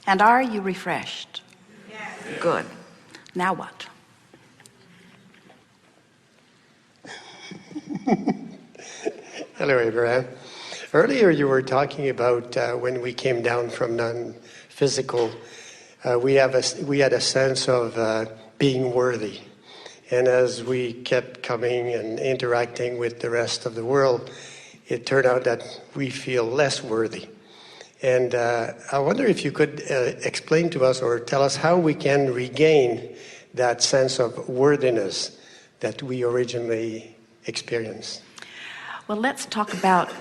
And are you refreshed? Yes. Good. Now what? Hello, Abraham. Earlier you were talking about when we came down from non-physical, we had a sense of being worthy. And as we kept coming and interacting with the rest of the world, it turned out that we feel less worthy. And I wonder if you could explain to us or tell us how we can regain that sense of worthiness that we originally experienced. Well, let's talk about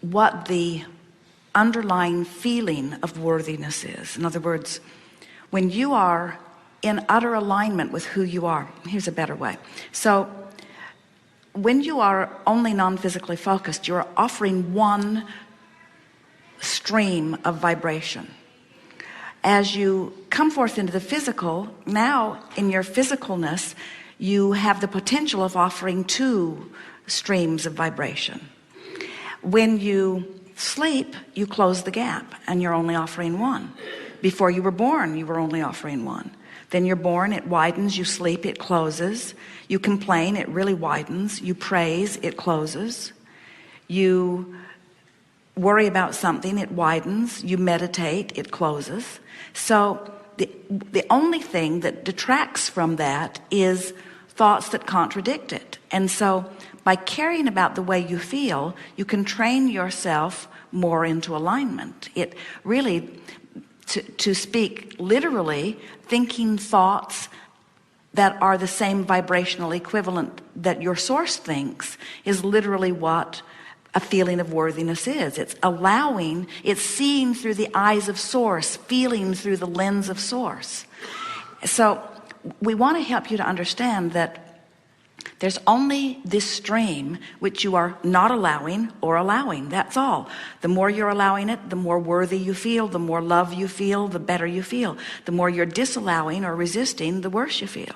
what the underlying feeling of worthiness is. In other words, when you are in utter alignment with who you are. Here's a better way. So when you are only non-physically focused, you're offering one stream of vibration. As you come forth into the physical, now in your physicalness, you have the potential of offering two streams of vibration. When you sleep, you close the gap and you're only offering one. Before you were born, you were only offering one. Then you're born, it widens. You sleep, it closes. You complain, it really widens. You praise, it closes. You worry about something, it widens. You meditate, it closes. So the only thing that detracts from that is thoughts that contradict it. And so by caring about the way you feel, you can train yourself more into alignment. It really, to speak literally, thinking thoughts that are the same vibrational equivalent that your source thinks is literally what a feeling of worthiness is. It's allowing, it's seeing through the eyes of source, feeling through the lens of source. So we want to help you to understand that there's only this stream which you are not allowing or allowing. That's all. The more you're allowing it, the more worthy you feel, the more love you feel, the better you feel. The more you're disallowing or resisting, the worse you feel.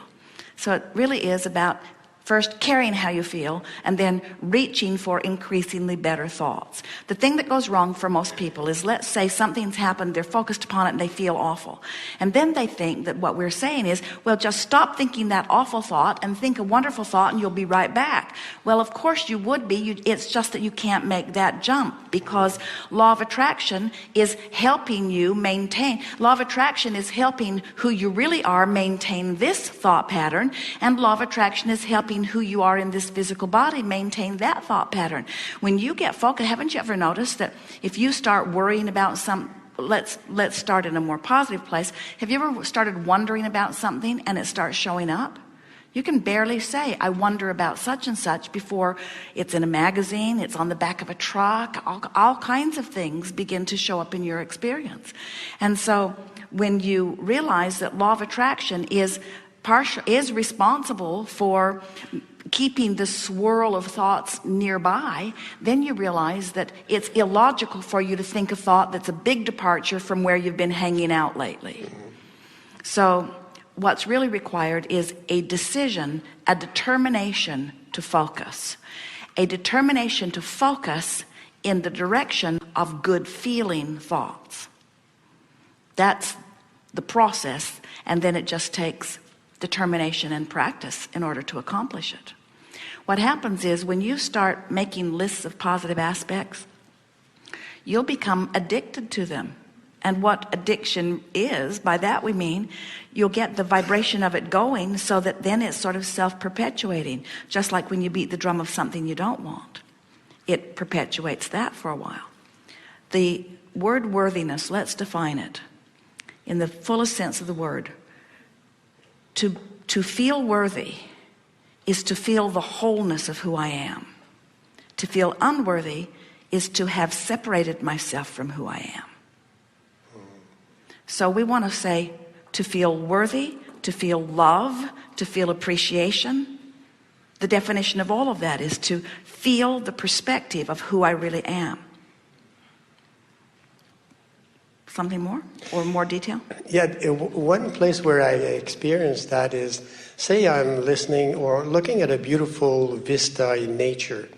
So it really is about first caring how you feel and then reaching for increasingly better thoughts. The thing that goes wrong for most people is, let's say something's happened, they're focused upon it and they feel awful. And then they think that what we're saying is, well, just stop thinking that awful thought and think a wonderful thought and you'll be right back. Well, of course you would be. It's just that you can't make that jump, because law of attraction is helping you maintain. Law of attraction is helping who you really are maintain this thought pattern, and law of attraction is helping who you are in this physical body maintain that thought pattern. When you get focused, haven't you ever noticed that if you start worrying about let's start in a more positive place. Have you ever started wondering about something and it starts showing up? You can barely say, I wonder about such and such, before it's in a magazine, it's on the back of a truck, all kinds of things begin to show up in your experience. And so when you realize that law of attraction is responsible for keeping the swirl of thoughts nearby, then you realize that it's illogical for you to think a thought that's a big departure from where you've been hanging out lately. So what's really required is a decision, a determination to focus. A determination to focus in the direction of good feeling thoughts. That's the process, and then it just takes determination and practice in order to accomplish it. What happens is, when you start making lists of positive aspects, you'll become addicted to them. And what addiction is, by that we mean you'll get the vibration of it going, so that then it's sort of self-perpetuating. Just like when you beat the drum of something you don't want, it perpetuates that for a while. The word worthiness, let's define it in the fullest sense of the word. To feel worthy is to feel the wholeness of who I am. To feel unworthy is to have separated myself from who I am. So we want to say, to feel worthy, to feel love, to feel appreciation. The definition of all of that is to feel the perspective of who I really am. Something more or more detail? Yeah, one place where I experienced that is, say I'm listening or looking at a beautiful vista in nature,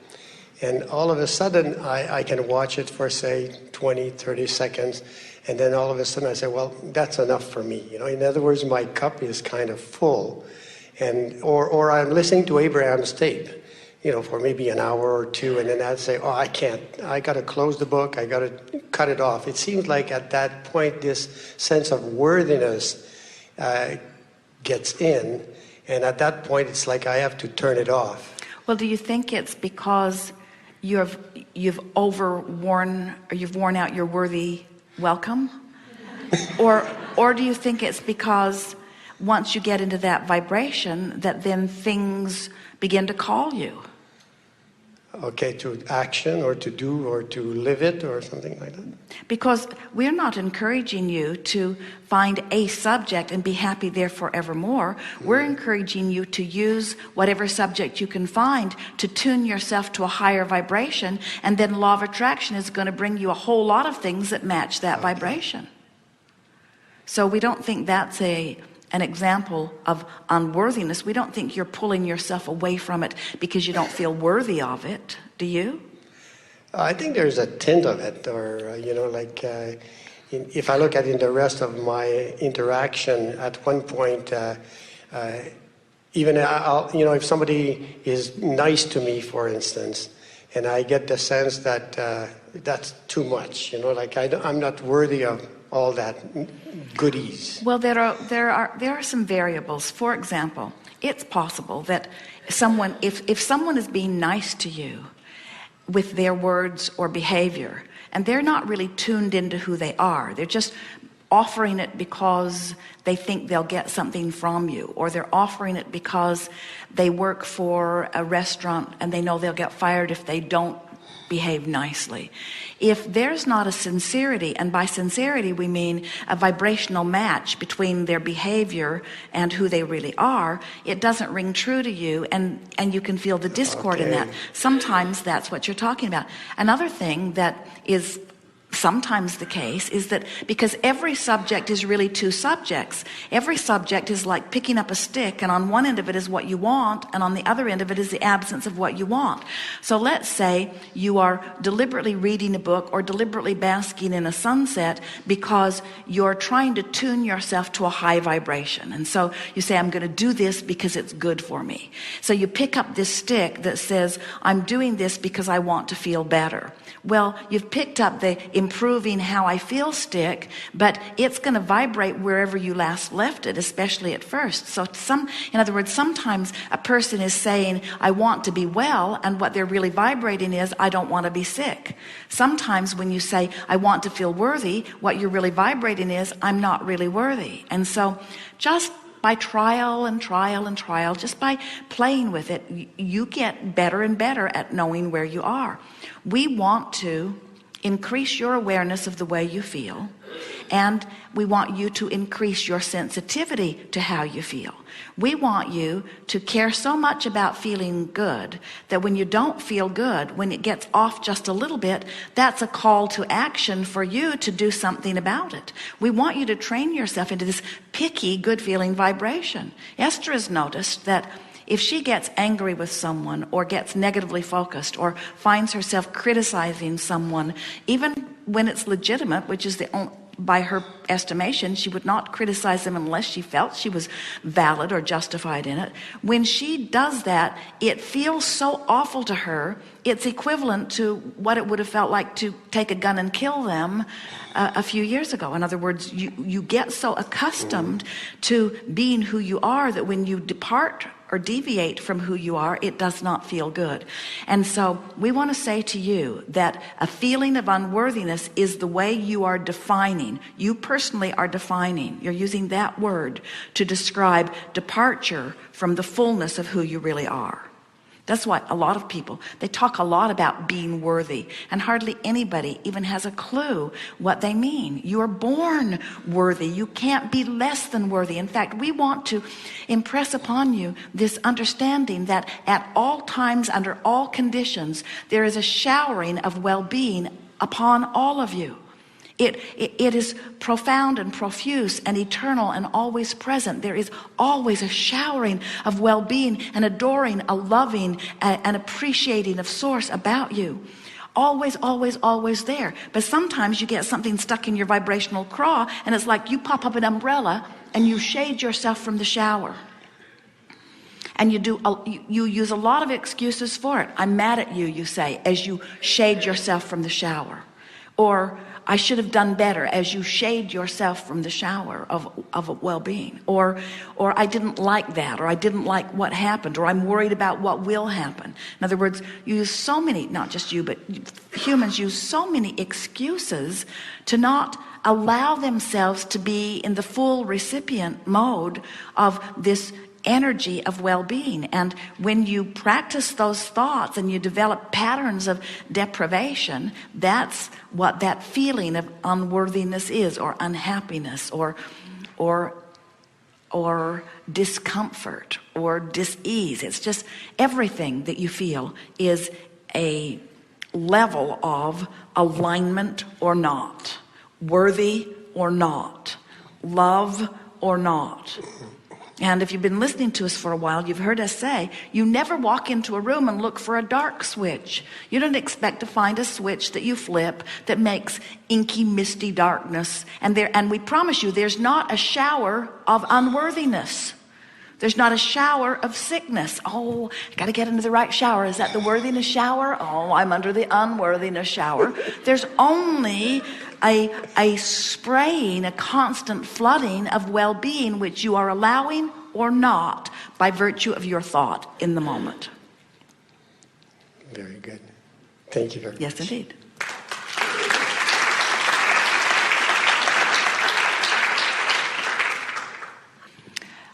And all of a sudden, I can watch it for, say, 20, 30 seconds. And then all of a sudden I say, well, that's enough for me. In other words, my cup is kind of full. Or I'm listening to Abraham's tape, for maybe an hour or two. And then I'd say, oh, I can't. I got to close the book. I got to cut it off. It seems like at that point, this sense of worthiness gets in. And at that point, it's like I have to turn it off. Well, do you think it's because you've worn out your worthy welcome? or do you think it's because once you get into that vibration that then things begin to call you? Okay, to action or to do or to live it or something like that? Because we're not encouraging you to find a subject and be happy there forevermore. We're encouraging you to use whatever subject you can find to tune yourself to a higher vibration, and then law of attraction is going to bring you a whole lot of things that match that vibration. So we don't think that's an example of unworthiness. We don't think you're pulling yourself away from it because you don't feel worthy of it. Do you? I think there's a tint of it, or if I look at in the rest of my interaction, at one point, even if somebody is nice to me, for instance, and I get the sense that that's too much, I'm not worthy of all that goodies. Well, there are some variables. For example, it's possible that if someone is being nice to you with their words or behavior, and they're not really tuned into who they are, they're just offering it because they think they'll get something from you, or they're offering it because they work for a restaurant and they know they'll get fired if they don't behave nicely. If there's not a sincerity, and by sincerity we mean a vibrational match between their behavior and who they really are, it doesn't ring true to you, and you can feel the discord in that. Sometimes that's what you're talking about. Another thing that is sometimes the case is that because every subject is really two subjects, every subject is like picking up a stick, and on one end of it is what you want, and on the other end of it is the absence of what you want. So let's say you are deliberately reading a book or deliberately basking in a sunset because you're trying to tune yourself to a high vibration, and so you say, I'm going to do this because it's good for me. So you pick up this stick that says, I'm doing this because I want to feel better. Well, you've picked up the improving how I feel stick, but it's going to vibrate wherever you last left it, especially at first. So in other words, sometimes a person is saying, I want to be well, and what they're really vibrating is, I don't want to be sick. Sometimes when you say, I want to feel worthy, what you're really vibrating is, I'm not really worthy. And so just by trial and trial and trial, just by playing with it, you get better and better at knowing where you are. We want to increase your awareness of the way you feel, and we want you to increase your sensitivity to how you feel. We want you to care so much about feeling good that when you don't feel good, when it gets off just a little bit, that's a call to action for you to do something about it. We want you to train yourself into this picky, good feeling vibration. Esther has noticed that if she gets angry with someone, or gets negatively focused, or finds herself criticizing someone, even when it's legitimate, which is by her estimation, she would not criticize them unless she felt she was valid or justified in it. When she does that, it feels so awful to her. It's equivalent to what it would have felt like to take a gun and kill them a few years ago. In other words, you get so accustomed to being who you are that when you depart or deviate from who you are, it does not feel good. And so we want to say to you that a feeling of unworthiness is the way you are defining. You personally are defining. You're using that word to describe departure from the fullness of who you really are. That's why a lot of people, they talk a lot about being worthy, and hardly anybody even has a clue what they mean. You are born worthy. You can't be less than worthy. In fact, we want to impress upon you this understanding that at all times, under all conditions, there is a showering of well-being upon all of you. It is profound and profuse and eternal and always present. There is always a showering of well-being, and adoring, a loving, an appreciating of source about you. Always, always, always there. But sometimes you get something stuck in your vibrational craw, and it's like you pop up an umbrella and you shade yourself from the shower. And you use a lot of excuses for it. I'm mad at you, you say, as you shade yourself from the shower. Or I should have done better, as you shade yourself from the shower of well-being. Or I didn't like that, or I didn't like what happened, or I'm worried about what will happen. In other words, you use so many, not just you, but humans use so many excuses to not allow themselves to be in the full recipient mode of this energy of well-being. And when you practice those thoughts and you develop patterns of deprivation, that's what that feeling of unworthiness is, or unhappiness, or discomfort, or dis-ease. It's just everything that you feel is a level of alignment or not, worthy or not, love or not. And if you've been listening to us for a while, you've heard us say, you never walk into a room and look for a dark switch. You don't expect to find a switch that you flip that makes inky, misty darkness. And we promise you, there's not a shower of unworthiness. There's not a shower of sickness. Oh, I got to get into the right shower. Is that the worthiness shower? Oh, I'm under the unworthiness shower. There's only a spraying, a constant flooding of well-being, which you are allowing or not by virtue of your thought in the moment. Very good. Thank you very much. Yes, indeed.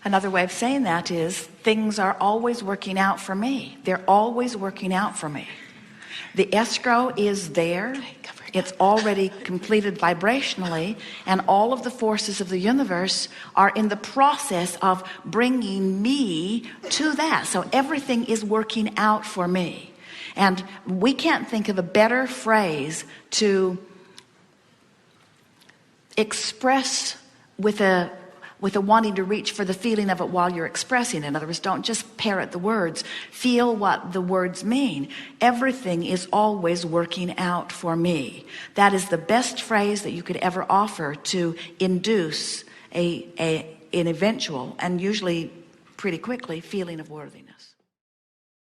Another way of saying that is, things are always working out for me. They're always working out for me. The escrow is there. It's already completed vibrationally, and all of the forces of the universe are in the process of bringing me to that. So everything is working out for me. And we can't think of a better phrase to express with a wanting to reach for the feeling of it while you're expressing. In other words, don't just parrot the words. Feel what the words mean. Everything is always working out for me. That is the best phrase that you could ever offer to induce an eventual, and usually pretty quickly, feeling of worthiness.